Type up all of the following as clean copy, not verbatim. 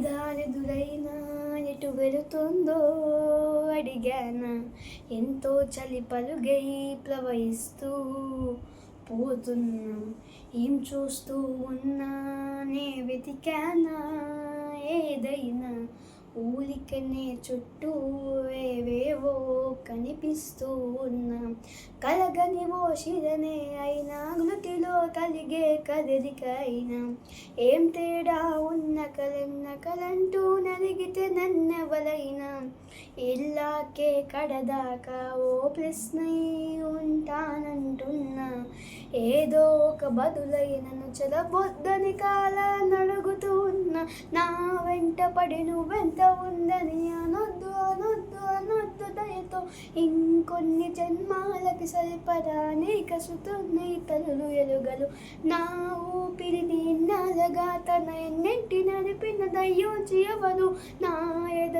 దారెదురైనా ఎటు వెళుతుందో అడిగానా, ఎంతో చలి పలుగై ప్రవహిస్తూ పోతున్నా. ఏం చూస్తూ ఉన్నానే వెతికానా ఏదైనా, ఊరికనే చుట్టూ ఏవేవో కనిపిస్తూ ఉన్నా. కలగని ఓ శిలనే అయినా, గృతిలో కలిగే కదలిక అయినా, ఏం తేడా ఉన్న కలన్న కలంటూ నలిగితే నన్నెవరైనా, ఇల్లాకే కడదాకా ఓ ప్రశ్నై ఉంటానంటున్నా. ఏదో ఒక బదులై నన్ను చెరబొద్దని కాలాన్ని అడుగుతూ ఉన్నా. నా వెంట పడి నువ్వెంత ఉందని అనొద్దు అనొద్దు అనొద్దు దయతో, ఇంకొన్ని జన్మాలకి సరిపడా నీ కసుతున్న తలులు ఎలుగలు. నా ఊపిరిని ఇన్నాళ్ళగా తన ఎన్నింటి నడిపిన దయ్యోచి ఎవరు, నా ఎద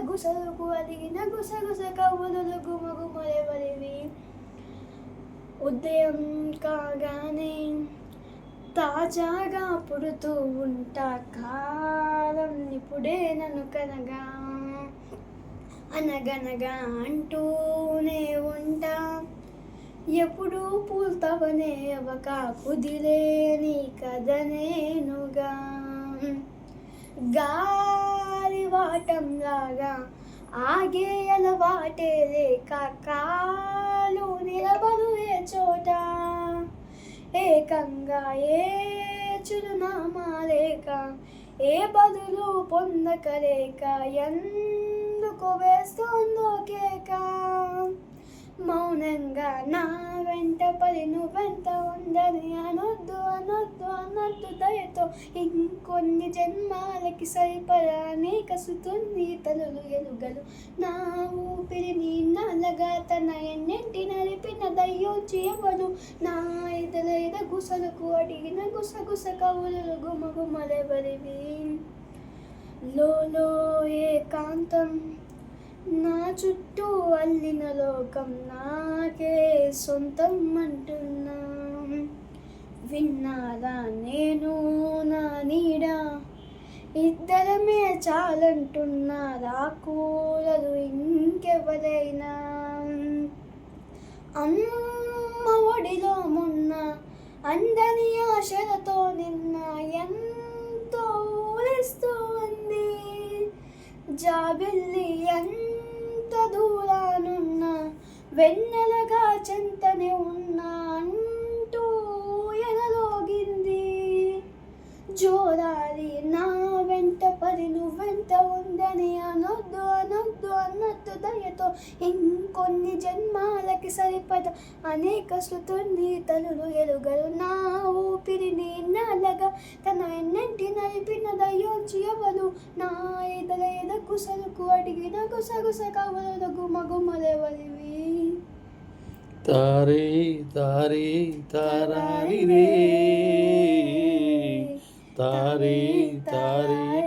గుసలకు అలిగిన గుసగుస కవులు గుమగుమలెవరివి. ఉదయం కాగానే తాజాగా పుడుతూ ఉంటా, కాలం ఇప్పుడే నన్ను కనగా అనగనగా అంటూనే ఉంటా. ఎప్పుడు పూల్తవనే అవక కుదిలేని కథనేనుగా, గాలివాటంలాగా ఆగే అలవాటే లేక కాలు నిలబడు ఏ చోట, ఏకంగా ఏ చిరునామా లేక ఏ బదులు పొందకలేక, ఎందుకు వేస్తుందో కేక. మౌనంగా నా వెంట పడి నువ్వెంత ఉందని అనొద్దు అనొద్దు అన్నట్టు దయతో, ఇంకొన్ని జన్మాలకి సరిపడా నీ కసుతుంది తలులు ఎలుగలు. నా ఊపిరిని నల్లగా తన ఎన్నింటి నడిపిన దయ్యోచి ఎవరు, నా ఎద గుసలకు అడిగిన గుసగుస కవులు గుమగుమలెవరివి. లోలో ఏకాంతం నా చుట్టూ అల్లిన లోకం నాకే సొంతం అంటున్నా. విన్నారా నేను నా నీడ, ఇద్దరమే చాలంటున్నా, రాకూడదు ఇంకెవరైనా. అమ్మ ఒడిలో మొన్న అందని ఆశలతో నిన్న ఎంతో ఊరిస్తూ ఉంది. జాబిల్లి ఎంత దూరానున్నా, వెన్నెలగా చెంతనే ఉన్నా అంటూ ఎనలోగింది. జోరాలి నా వెంట పడి నువ్వెంత ఉందని అనొద్దు అనొద్దు అన్నట్టు దయతో, ఇంకొన్ని జన్మాలకి సరిపడ అనేక శృతుల్ని తలులు ఎలుగలు. నా ఊపిరిని నాలగా తన ఎన్నింటి నడిపిన దయ్యోచి ఎవరు, నా ఎద కుసలకు అడిగిన గుసగుస కవులు గుమగుమలెవరివి. తారే తారే తారారి రే, తారే తారే